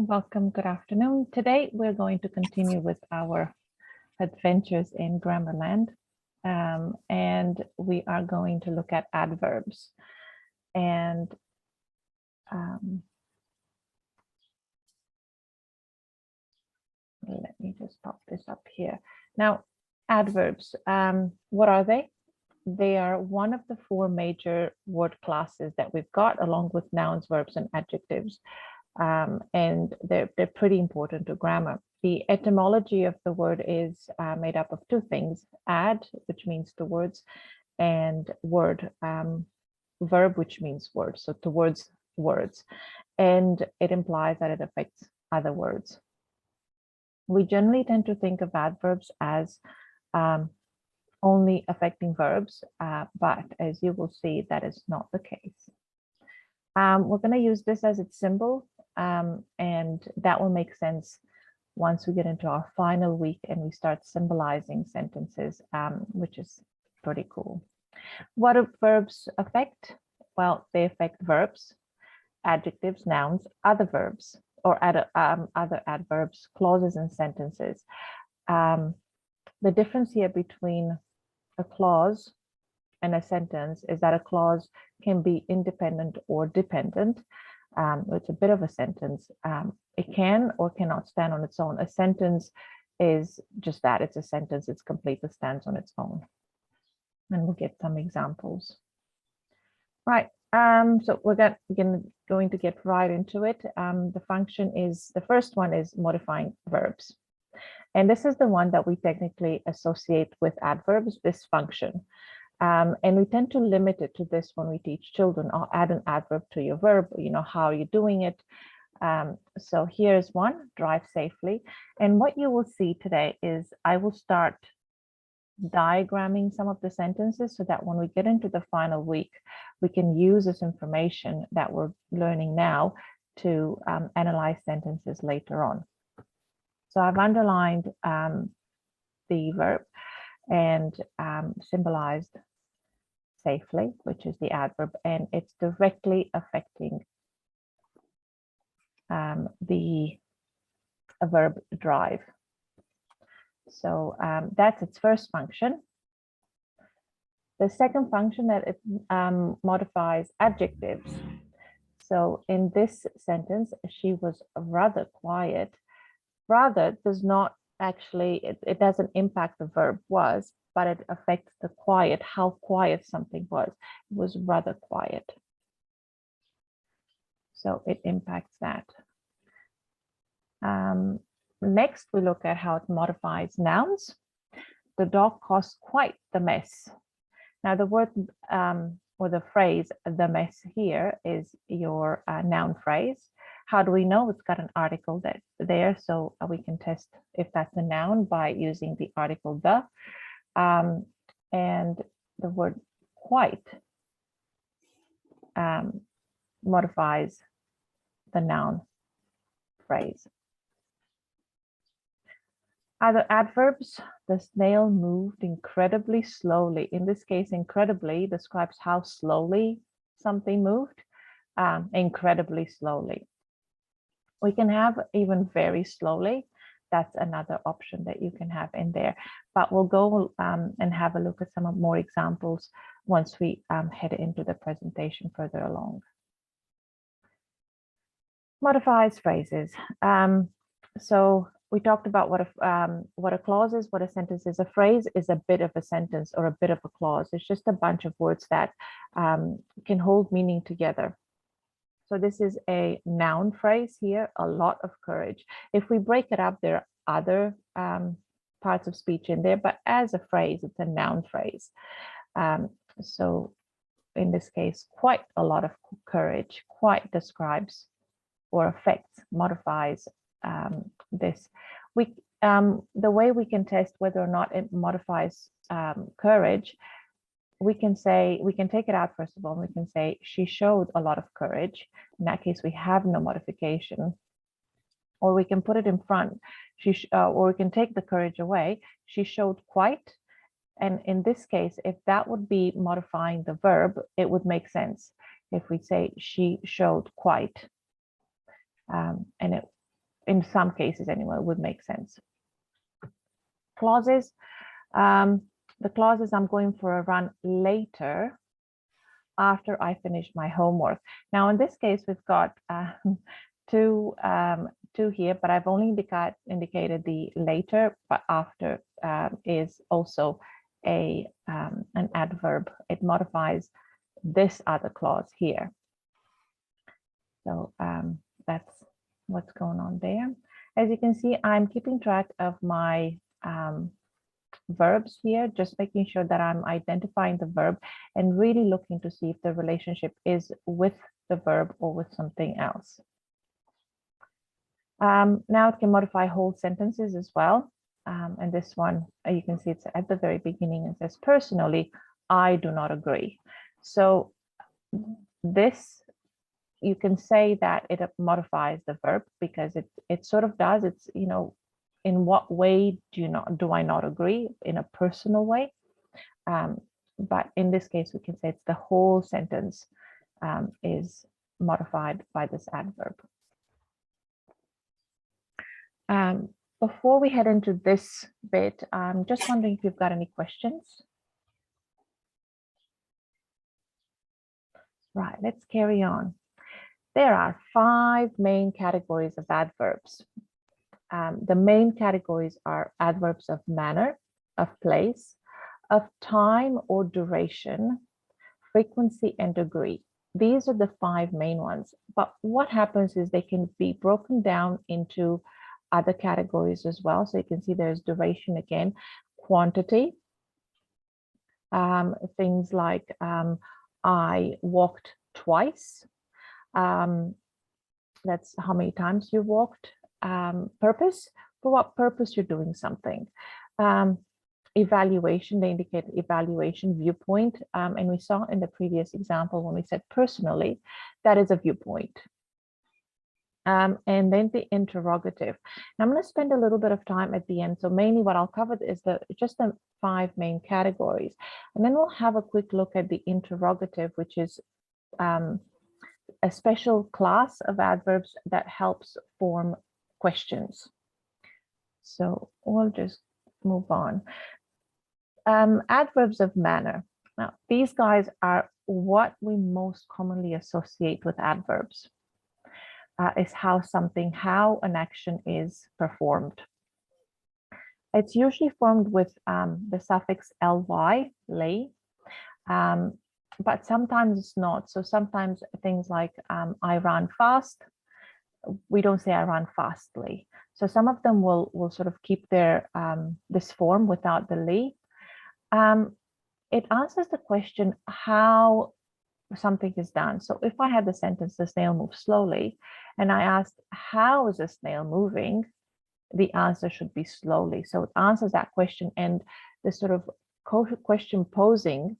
Welcome, good afternoon. Today we're going to continue with our adventures in Grammarland, and we are going to look at adverbs. And let me just pop this up here. Now, adverbs, what are they? They are one of the four major word classes that we've got, along with nouns, verbs, and adjectives. And they're pretty important to grammar. The etymology of the word is made up of two things: ad, which means towards, and word, verb, which means word, so towards words. And it implies that it affects other words. We generally tend to think of adverbs as only affecting verbs, but as you will see, that is not the case. We're going to use this as its symbol, and that will make sense once we get into our final week and we start symbolizing sentences, which is pretty cool. What do verbs affect? Well, they affect verbs, adjectives, nouns, other verbs, or other adverbs, clauses, and sentences. The difference here between a clause and a sentence is that a clause can be independent or dependent. It's a bit of a sentence. It can or cannot stand on its own. A sentence is just that. It's a sentence. It's complete. It stands on its own. And we'll get some examples. Right. So we're going to get right into it. The function is, the first one is modifying verbs. And this is the one that we technically associate with adverbs, this function. And we tend to limit it to this when we teach children. I'll add an adverb to your verb, how are you doing it? So here's one, drive safely. And what you will see today is I will start diagramming some of the sentences so that when we get into the final week, we can use this information that we're learning now to analyze sentences later on. So I've underlined the verb and symbolized safely, which is the adverb, and it's directly affecting the verb drive. So that's its first function. The second function that it modifies adjectives. So in this sentence, she was rather quiet. Rather does not actually, it doesn't impact the verb was, but it affects the quiet, how quiet something was. It was rather quiet. So it impacts that. Next, we look at how it modifies nouns. The dog caused quite the mess. Now the word or the phrase, the mess here is your noun phrase. How do we know? It's got an article there, so we can test if that's a noun by using the article the. And the word quite modifies the noun phrase. Other adverbs, the snail moved incredibly slowly. In this case, incredibly describes how slowly something moved, incredibly slowly. We can have even very slowly. That's another option that you can have in there. But we'll go and have a look at some more examples once we head into the presentation further along. Modifies phrases. So we talked about what a clause is, what a sentence is. A phrase is a bit of a sentence or a bit of a clause. It's just a bunch of words that can hold meaning together. So this is a noun phrase here, a lot of courage. If we break it up, there are other parts of speech in there, but as a phrase, it's a noun phrase. So in this case, quite a lot of courage, quite describes or affects, modifies this. The way we can test whether or not it modifies courage, we can take it out first of all, and we can say she showed a lot of courage. In that case, we have no modification. Or we can put it in front, or we can take the courage away. She showed quite. And in this case, if that would be modifying the verb, it would make sense if we say she showed quite. And in some cases anyway, would make sense. Clauses. The clauses, I'm going for a run later after I finish my homework. Now, in this case, we've got two here, but I've only indicated the later, but after is also an adverb. It modifies this other clause here. So that's what's going on there. As you can see, I'm keeping track of my verbs here, just making sure that I'm identifying the verb and really looking to see if the relationship is with the verb or with something else. Now it can modify whole sentences as well. And this one, you can see it's at the very beginning and says, personally, I do not agree. So this, you can say that it modifies the verb because it sort of does. It's, you know, in what way do I not agree? In a personal way. But in this case, we can say it's the whole sentence is modified by this adverb. Before we head into this bit, I'm just wondering if you've got any questions. Right, let's carry on. There are 5 main categories of adverbs. The main categories are adverbs of manner, of place, of time or duration, frequency and degree. These are the 5 main ones. But what happens is they can be broken down into other categories as well. So you can see there's duration again, quantity, things like I walked twice. That's how many times you walked. Purpose, for what purpose you're doing something. Evaluation, they indicate evaluation, viewpoint. And we saw in the previous example when we said personally, that is a viewpoint. And then the interrogative. Now I'm going to spend a little bit of time at the end. So mainly what I'll cover is just the 5 main categories. And then we'll have a quick look at the interrogative, which is a special class of adverbs that helps form questions. So we'll just move on. Adverbs of manner. Now, these guys are what we most commonly associate with adverbs. Is how an action is performed. It's usually formed with the suffix ly, lay, but sometimes it's not. So sometimes things like I ran fast, we don't say I ran fastly. So some of them will sort of keep their this form without the ly. It answers the question how something is done. So if I had the sentence, the snail moves slowly, and I asked, how is a snail moving? The answer should be slowly. So it answers that question, and the sort of question posing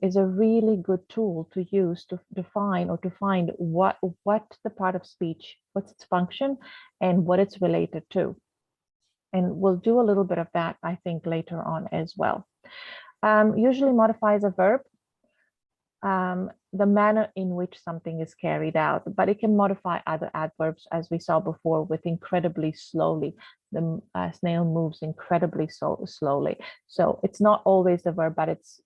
is a really good tool to use to define or to find what the part of speech, what's its function, and what it's related to. And we'll do a little bit of that, I think, later on as well. Usually modifies a verb. The manner in which something is carried out, but it can modify other adverbs, as we saw before, with incredibly slowly. The snail moves incredibly slowly. So it's not always the verb, but it's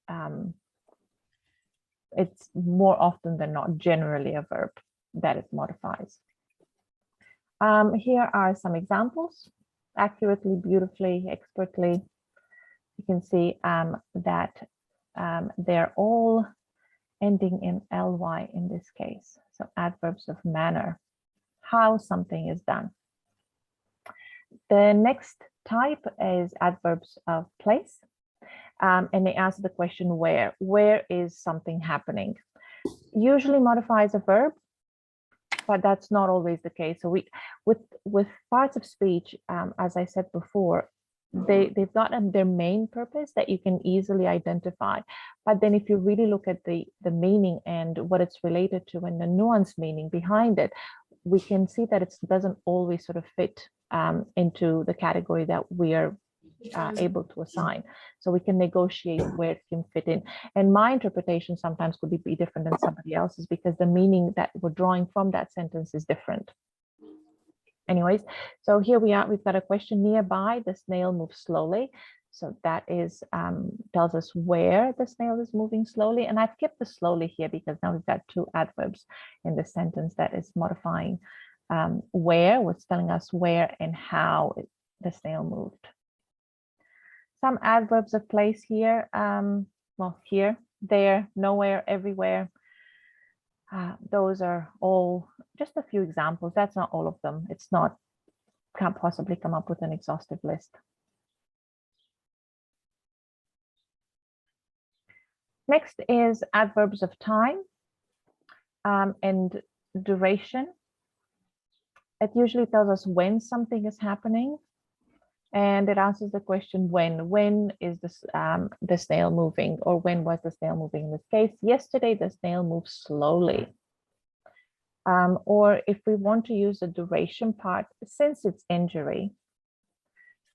more often than not generally a verb that it modifies. Here are some examples. Accurately, beautifully, expertly. You can see that they're all ending in ly in this case. So adverbs of manner, how something is done. The next type is adverbs of place. And they answer the question where. Where is something happening? Usually modifies a verb, but that's not always the case. So with parts of speech, as I said before, they've got their main purpose that you can easily identify. But then if you really look at the meaning and what it's related to and the nuanced meaning behind it, we can see that it doesn't always sort of fit into the category that we are able to assign. So we can negotiate where it can fit in. And my interpretation sometimes could be different than somebody else's because the meaning that we're drawing from that sentence is different. Anyways, so here we are, we've got a question nearby, the snail moves slowly. So that is tells us where the snail is moving slowly. And I've kept the slowly here because now we've got two adverbs in the sentence that is modifying where, what's telling us where and how the snail moved. Some adverbs of place here, well, here, there, nowhere, everywhere. Those are all just a few examples. That's not all of them. It's not, can't possibly come up with an exhaustive list. Next is adverbs of time and duration. It usually tells us when something is happening, and it answers the question when. When is this, the snail moving, or when was the snail moving? In this case, yesterday the snail moved slowly. Or if we want to use the duration part, since its injury,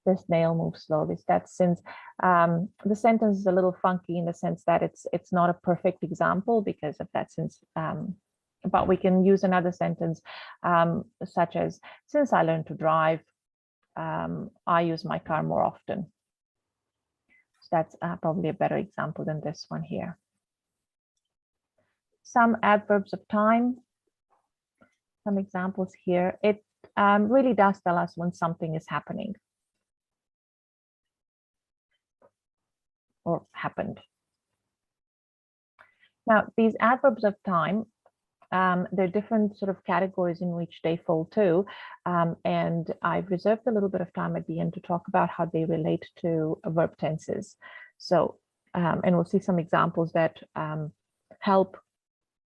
the snail moves slowly. That's since the sentence is a little funky in the sense that it's not a perfect example because of that since, but we can use another sentence such as, since I learned to drive, I use my car more often. So that's probably a better example than this one here. Some adverbs of time, some examples here. It really does tell us when something is happening or happened. Now, these adverbs of time, there are different sort of categories in which they fall to, and I've reserved a little bit of time at the end to talk about how they relate to verb tenses. So, and we'll see some examples that help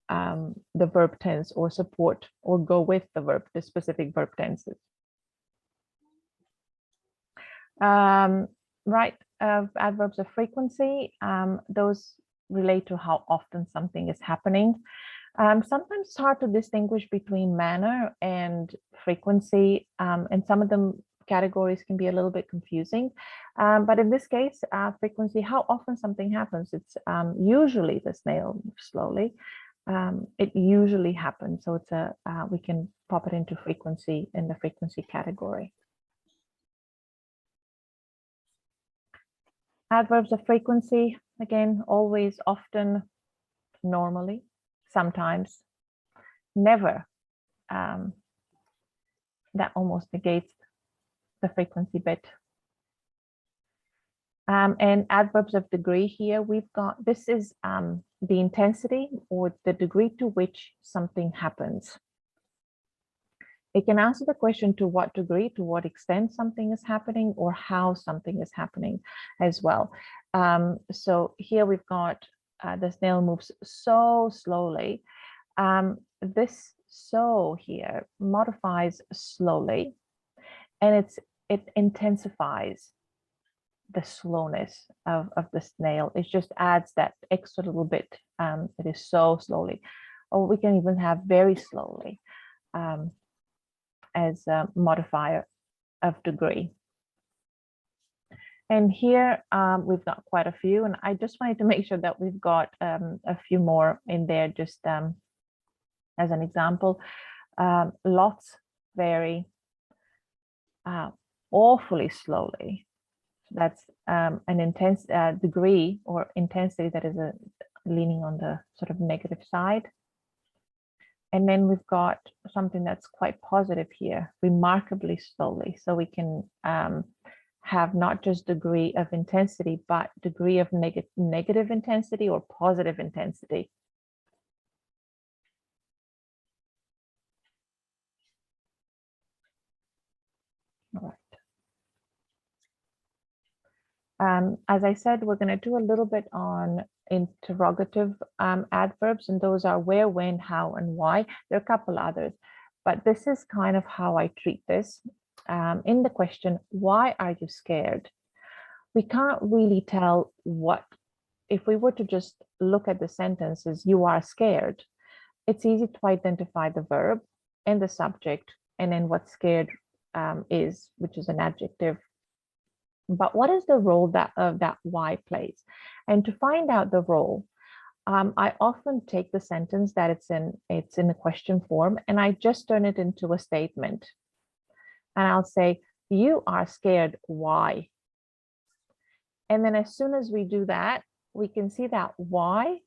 the verb tense or support or go with the verb, the specific verb tenses. Right, adverbs of frequency, those relate to how often something is happening. Sometimes it's hard to distinguish between manner and frequency, and some of them categories can be a little bit confusing. But in this case, frequency, how often something happens, it's usually the snail moves slowly. It usually happens, so it's a we can pop it into frequency in the frequency category. Adverbs of frequency, again, always, often, normally, sometimes, never. That almost negates the frequency bit. And adverbs of degree here, we've got, this is the intensity or the degree to which something happens. It can answer the question to what degree, to what extent something is happening, or how something is happening as well. So here we've got the snail moves so slowly. This so here modifies slowly, and it intensifies the slowness of the snail. It just adds that extra little bit. It is so slowly, or we can even have very slowly as a modifier of degree. And here we've got quite a few, and I just wanted to make sure that we've got a few more in there just as an example. Lots, very, awfully slowly. That's an intense degree or intensity that is leaning on the sort of negative side. And then we've got something that's quite positive here, remarkably slowly. So we can have not just degree of intensity, but degree of negative intensity or positive intensity. All right. As I said, we're going to do a little bit on interrogative adverbs, and those are where, when, how, and why. There are a couple others, but this is kind of how I treat this. In the question, why are you scared? We can't really tell what, if we were to just look at the sentences, you are scared. It's easy to identify the verb and the subject, and then what scared is, which is an adjective. But what is the role that why plays? And to find out the role, I often take the sentence that it's in a question form, and I just turn it into a statement. and I'll say, you are scared, why? And then as soon as we do that, we can see that why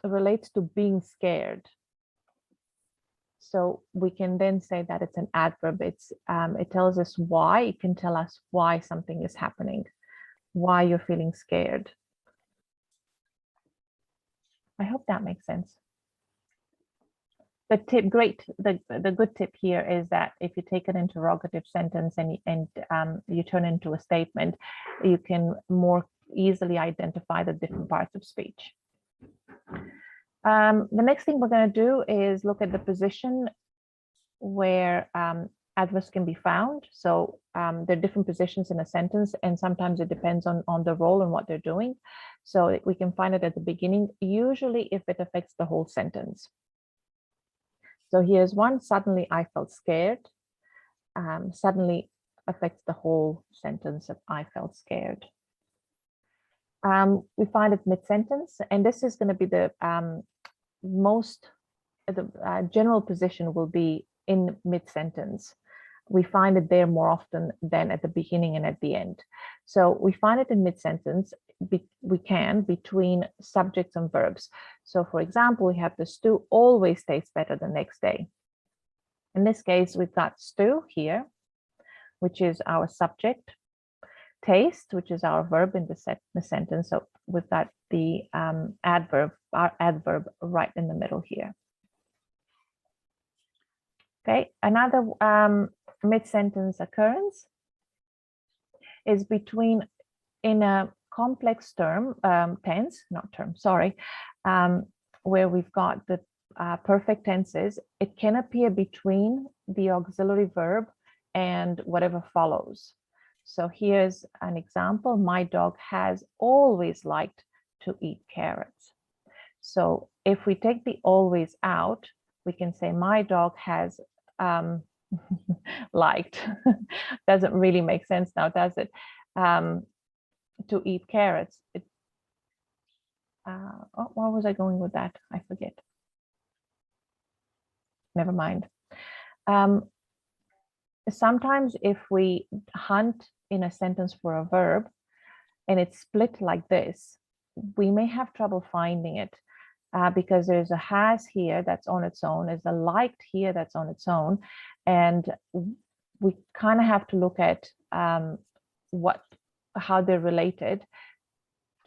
relates to being scared. So we can then say that it's an adverb. It tells us why. It can tell us why something is happening, why you're feeling scared. I hope that makes sense. The tip, the good tip here is that if you take an interrogative sentence and you turn it into a statement, you can more easily identify the different parts of speech. The next thing we're going to do is look at the position where adverbs can be found. So there are different positions in a sentence, and sometimes it depends on the role and what they're doing. So we can find it at the beginning, usually if it affects the whole sentence. So here's one, suddenly I felt scared. Suddenly affects the whole sentence of I felt scared. We find it mid-sentence, and this is going to be the general position will be in mid-sentence. We find it there more often than at the beginning and at the end. So we find it in mid-sentence, we can between subjects and verbs. So for example, we have the stew always tastes better the next day. In this case, we've got stew here, which is our subject, taste, which is our verb in the sentence. So we've got the adverb, our adverb right in the middle here. Okay, another mid-sentence occurrence is between, in a complex tense, where we've got the perfect tenses. It can appear between the auxiliary verb and whatever follows. So here's an example. My dog has always liked to eat carrots. So if we take the always out, we can say my dog has liked. Doesn't really make sense now, does it? To eat carrots. Where was I going with that? I forget. Never mind. Sometimes if we hunt in a sentence for a verb and it's split like this, we may have trouble finding it because there's a has here that's on its own, there's a liked here that's on its own, and we kind of have to look at how they're related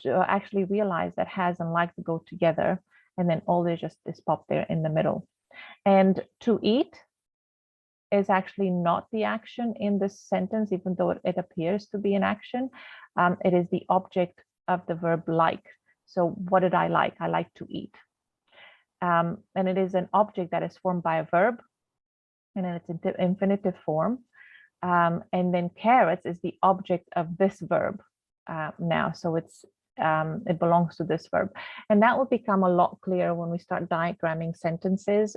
to actually realize that has and like to go together, and then all they just is pop there in the middle. And to eat is actually not the action in this sentence, even though it appears to be an action. It is the object of the verb like. So what did I like? I like to eat. And it is an object that is formed by a verb, and then it's in infinitive form. And then carrots is the object of this verb now. So it belongs to this verb. And that will become a lot clearer when we start diagramming sentences.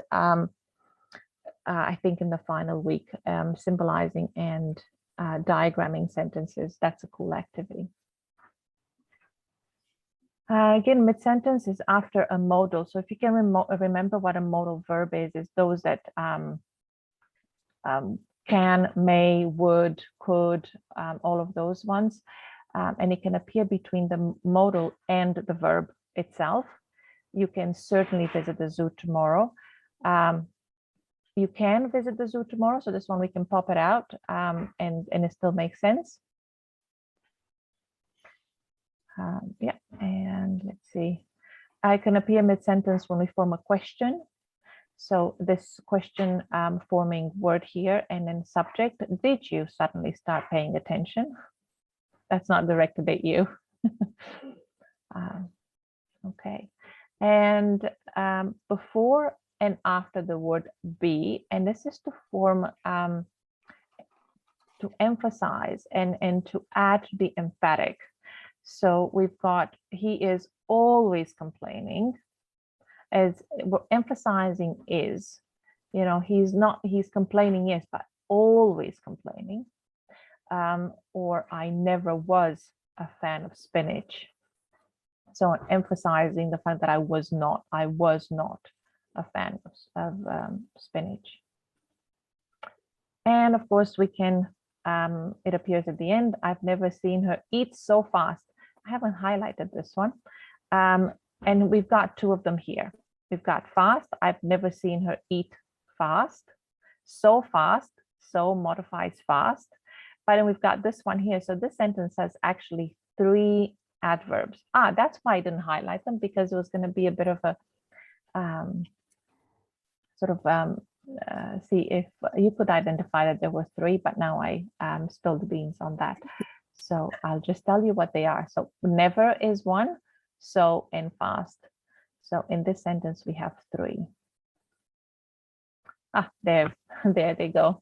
I think in the final week, symbolizing and diagramming sentences. That's a cool activity. Again, mid-sentence is after a modal. So if you can remember what a modal verb is those that can, may, would, could, all of those ones. And it can appear between the modal and the verb itself. You can certainly visit the zoo tomorrow. You can visit the zoo tomorrow. So this one, we can pop it out and it still makes sense. Yeah, and let's see. I can appear mid-sentence when we form a question. So this question forming word here and then subject. Did you suddenly start paying attention? That's not directed at you. Okay. And before and after the word be, and this is to form, to emphasize and to add to the emphatic. So we've got, he is always complaining. As we're emphasizing is, you know, he's complaining, yes, but always complaining. Or I never was a fan of spinach. So I'm emphasizing the fact that I was not a fan of spinach. And of course, we can, it appears at the end, I've never seen her eat so fast. I haven't highlighted this one. And we've got two of them here. We've got fast. I've never seen her eat fast. So fast. So modifies fast. But then we've got this one here. So this sentence has actually 3 adverbs. That's why I didn't highlight them, because it was going to be a bit of a see if you could identify that there were 3, but now I spilled the beans on that. So I'll just tell you what they are. So never is one, so and fast. So in this sentence, we have 3. There they go.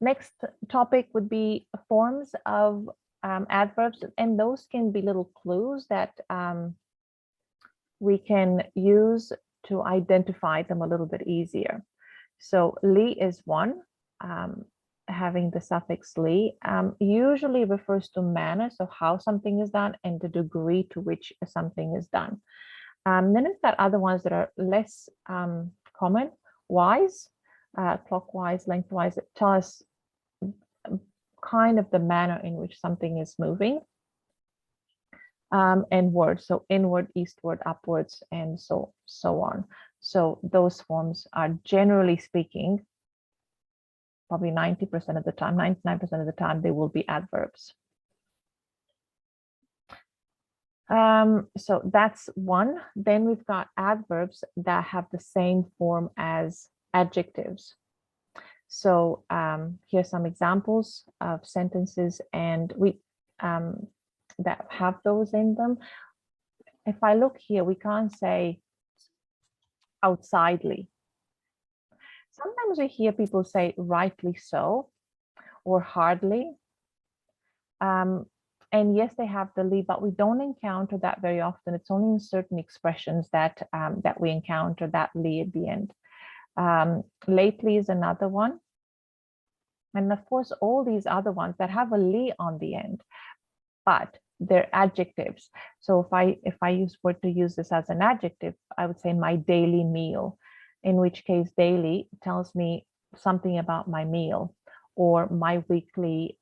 Next topic would be forms of adverbs, and those can be little clues that we can use to identify them a little bit easier. So li is one, having the suffix li, usually refers to manner, so how something is done, and the degree to which something is done. Then we've got other ones that are less common. Wise, clockwise, lengthwise, it tells us kind of the manner in which something is moving. And word, so inward, eastward, upwards, and so on. So those forms are, generally speaking, probably 90% of the time, 99% of the time, they will be adverbs. So that's one. Then we've got adverbs that have the same form as adjectives. So here's some examples of sentences, and we that have those in them. If I look here, we can't say outsidely. Sometimes we hear people say rightly so or hardly. And yes, they have the li, but we don't encounter that very often. It's only in certain expressions that that we encounter that li at the end. Lately is another one. And of course, all these other ones that have a li on the end, but they're adjectives. So if I were to use this as an adjective, I would say my daily meal, in which case daily tells me something about my meal, or my weekly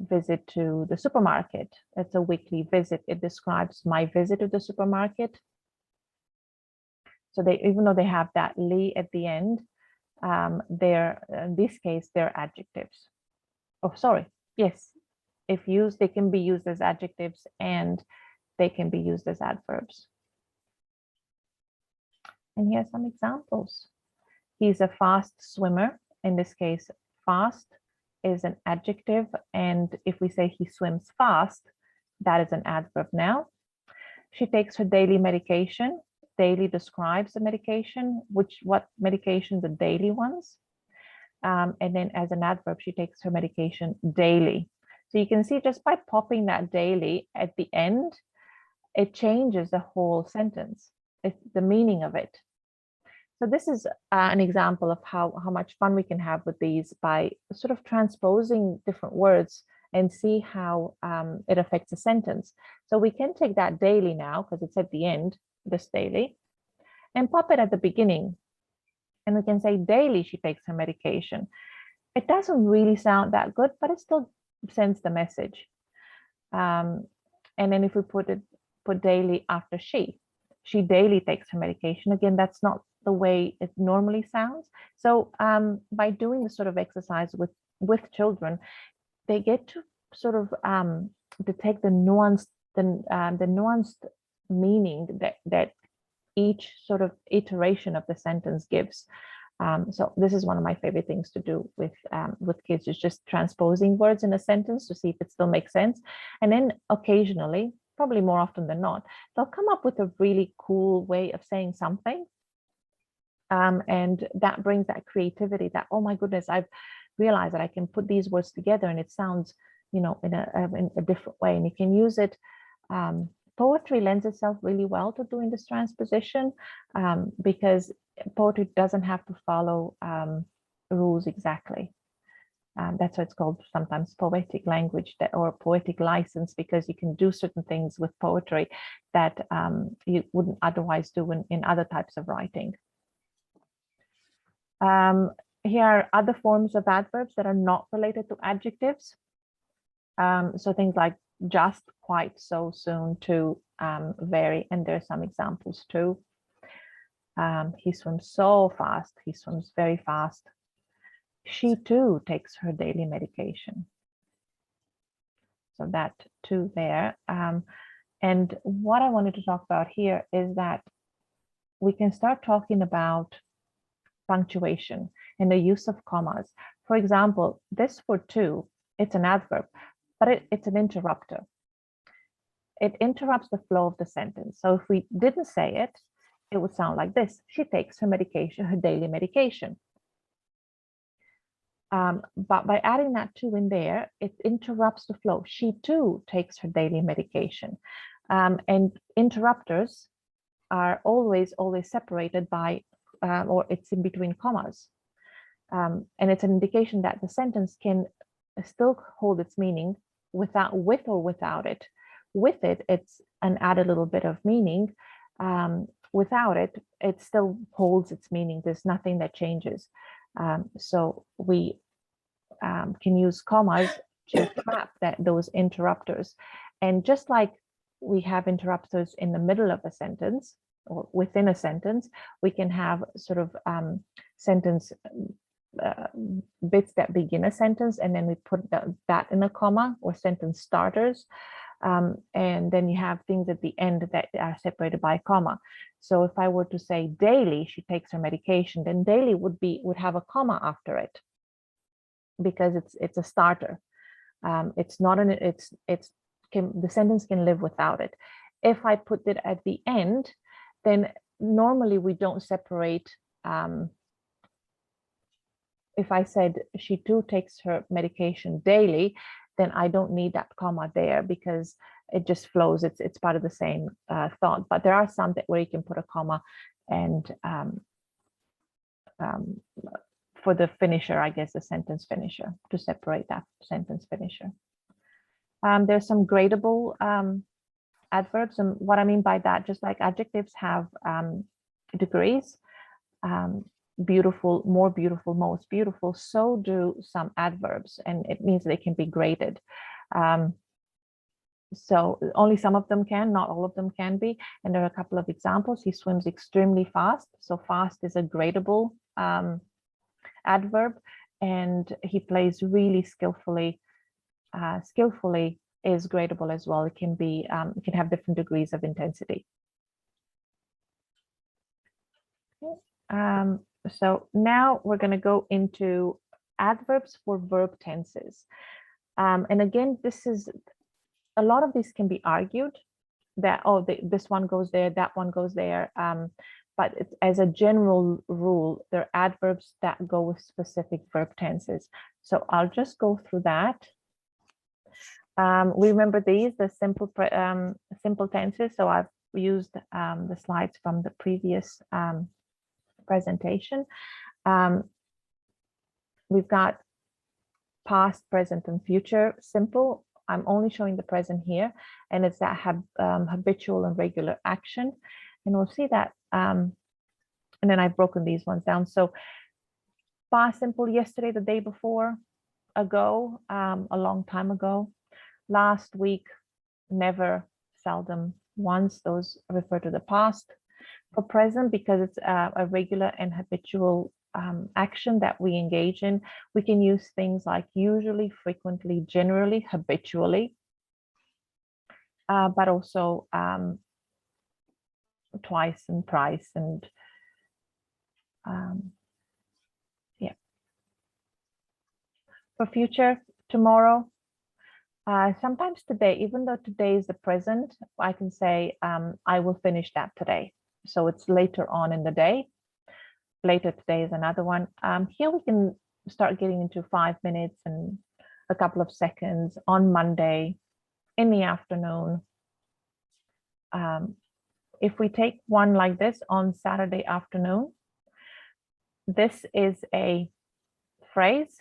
visit to the supermarket. It's a weekly visit. It describes my visit to the supermarket. So they, even though they have that li at the end, they're, in this case, they're adjectives. Oh, sorry. Yes. If used, they can be used as adjectives and they can be used as adverbs. And here's some examples. He's a fast swimmer. In this case, fast is an adjective. And if we say he swims fast, that is an adverb now. She takes her daily medication. Daily describes the medication, what medications are daily ones. And then as an adverb, she takes her medication daily. So you can see just by popping that daily at the end, it changes the whole sentence. It's the meaning of it. So this is an example of how much fun we can have with these by sort of transposing different words and see how it affects a sentence. So we can take that daily now, because it's at the end, this daily, and pop it at the beginning. And we can say daily she takes her medication. It doesn't really sound that good, but it still sends the message. And then if we put daily after she daily takes her medication. Again, that's not the way it normally sounds. So by doing this sort of exercise with children, they get to sort of detect the nuanced meaning that each sort of iteration of the sentence gives. So this is one of my favorite things to do with kids, is just transposing words in a sentence to see if it still makes sense. And then occasionally, probably more often than not, they'll come up with a really cool way of saying something. And that brings that creativity that, oh my goodness, I've realized that I can put these words together and it sounds, in a different way. And you can use it. Poetry lends itself really well to doing this transposition, because poetry doesn't have to follow rules exactly. That's why it's called sometimes poetic language or poetic license, because you can do certain things with poetry that you wouldn't otherwise do in other types of writing. Here are other forms of adverbs that are not related to adjectives. So things like just, quite, so, soon, to, very, and there are some examples too. He swims so fast. He swims very fast. She too takes her daily medication. So that too there. And what I wanted to talk about here is that we can start talking about punctuation and the use of commas. For example, this for to, it's an adverb, but it's an interrupter. It interrupts the flow of the sentence. So if we didn't say it, it would sound like this. She takes her medication, her daily medication. But by adding that to in there, it interrupts the flow. She too takes her daily medication. And interrupters are always separated by, or it's in between commas. And it's an indication that the sentence can still hold its meaning with or without it. With it, it's an added little bit of meaning. Without it, it still holds its meaning. There's nothing that changes. So we can use commas to trap those interrupters. And just like we have interrupters in the middle of a sentence or within a sentence, we can have sort of sentence bits that begin a sentence, and then we put that in a comma, or sentence starters. And then you have things at the end that are separated by a comma. So if I were to say daily, she takes her medication, then daily would have a comma after it, because it's a starter. It's not the sentence can live without it. If I put it at the end, then normally we don't separate. If I said she too takes her medication daily, then I don't need that comma there, because it just flows. It's part of the same thought. But there are some where you can put a comma, and for the finisher, I guess the sentence finisher, to separate that sentence finisher. There's some gradable adverbs, and what I mean by that, just like adjectives have degrees, beautiful, more beautiful, most beautiful, so do some adverbs, and it means they can be graded. So only some of them can, not all of them can be. And there are a couple of examples. He swims extremely fast. So fast is a gradable adverb, and he plays really skillfully. Skillfully is gradable as well. It can be, it can have different degrees of intensity. Okay. So now we're going to go into adverbs for verb tenses. And again, a lot of these can be argued that, oh, this one goes there, that one goes there. But as a general rule, there are adverbs that go with specific verb tenses. So I'll just go through that. We remember these, the simple tenses. So I've used the slides from the previous presentation. We've got past, present, and future simple. I'm only showing the present here, and it's that habitual and regular action. And we'll see that. And then I've broken these ones down. So past simple, yesterday, the day before, ago, a long time ago, last week, never, seldom, once. Those refer to the past. For present, because it's a regular and habitual action that we engage in, we can use things like usually, frequently, generally, habitually, but also twice and thrice, and yeah. For future, tomorrow, sometimes today, even though today is the present, I can say I will finish that today. So it's later on in the day. Later today is another one. Here we can start getting into 5 minutes and a couple of seconds, on Monday, in the afternoon. If we take one like this, on Saturday afternoon, this is a phrase,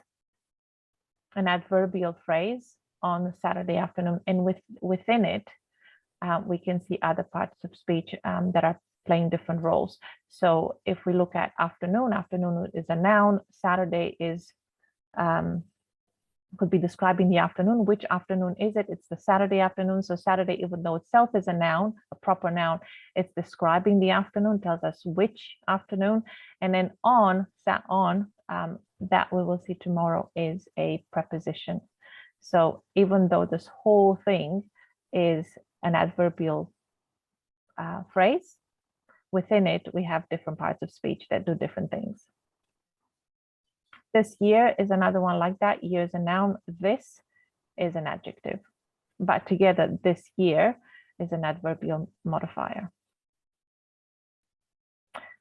an adverbial phrase, on Saturday afternoon, and within it, we can see other parts of speech that are playing different roles. So if we look at afternoon, afternoon is a noun. Saturday is could be describing the afternoon. Which afternoon is it? It's the Saturday afternoon. So Saturday, even though itself is a noun, a proper noun, it's describing the afternoon, tells us which afternoon. And then on, that we will see tomorrow, is a preposition. So even though this whole thing is an adverbial phrase, within it, we have different parts of speech that do different things. This year is another one like that. Year is a noun. This is an adjective. But together, this year is an adverbial modifier.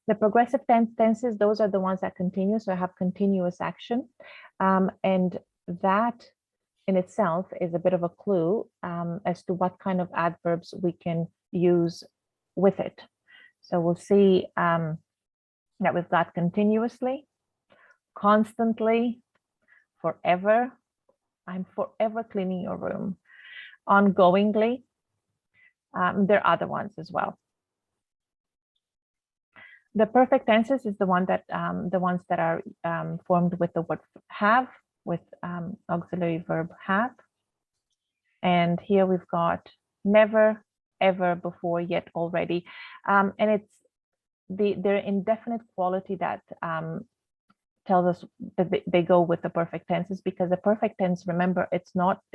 The progressive tenses, those are the ones that continue. So I have continuous action. And that in itself is a bit of a clue as to what kind of adverbs we can use with it. So we'll see that we've got continuously, constantly, forever. I'm forever cleaning your room. Ongoingly. There are other ones as well. The perfect tenses is the ones that are formed with the word have, with auxiliary verb have. And here we've got never, ever, before, yet, already. And it's their indefinite quality that tells us that they go with the perfect tenses, because the perfect tense, remember, it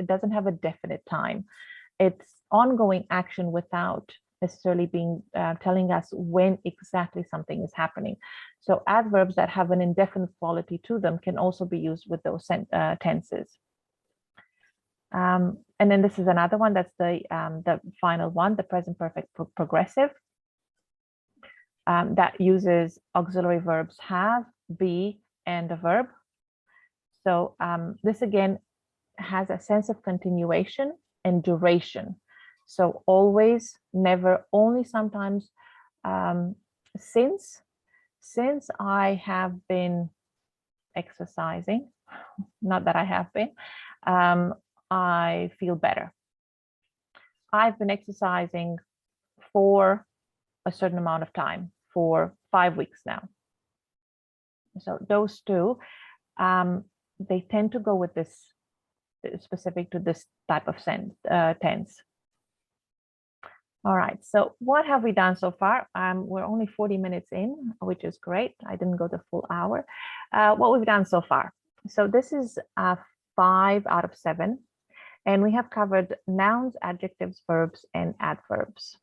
doesn't have a definite time. It's ongoing action without necessarily being telling us when exactly something is happening. So adverbs that have an indefinite quality to them can also be used with those tenses. And then this is another one, that's the final one, the present perfect progressive, that uses auxiliary verbs have, be, and a verb. So this again has a sense of continuation and duration. So always, never, only, sometimes, since I have been exercising, not that I have been, I feel better. I've been exercising for a certain amount of time, for 5 weeks now. So those two, they tend to go with this, specific to this type of tense. All right, so what have we done so far? We're only 40 minutes in, which is great. I didn't go the full hour. What we've done so far. So this is 5 out of 7. And we have covered nouns, adjectives, verbs, and adverbs.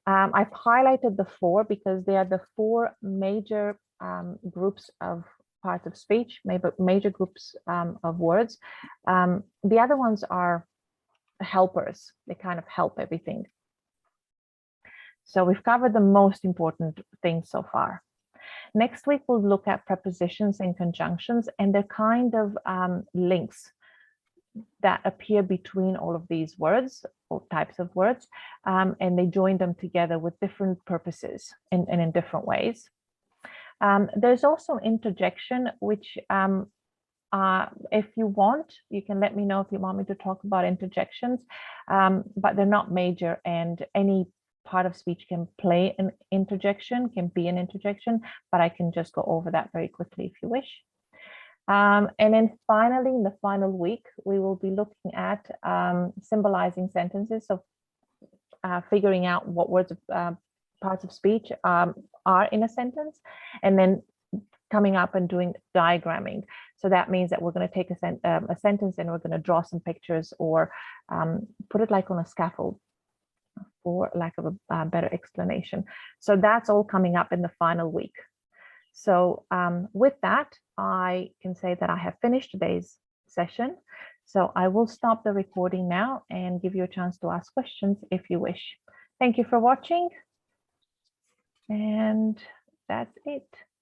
I've highlighted the 4 because they are the 4 major groups of parts of speech, major groups of words. The other ones are helpers. They kind of help everything. So we've covered the most important things so far. Next week, we'll look at prepositions and conjunctions and the kind of links that appear between all of these words or types of words, and they join them together with different purposes and in different ways. There's also interjection, which if you want, you can let me know if you want me to talk about interjections, but they're not major, and any part of speech can play an interjection, can be an interjection, but I can just go over that very quickly if you wish. And then finally, in the final week, we will be looking at symbolizing sentences. So figuring out what words of parts of speech are in a sentence, and then coming up and doing diagramming. So that means that we're going to take a sentence and we're going to draw some pictures or put it like on a scaffold, for lack of a better explanation. So that's all coming up in the final week. So with that, I can say that I have finished today's session. So I will stop the recording now and give you a chance to ask questions if you wish. Thank you for watching. And that's it.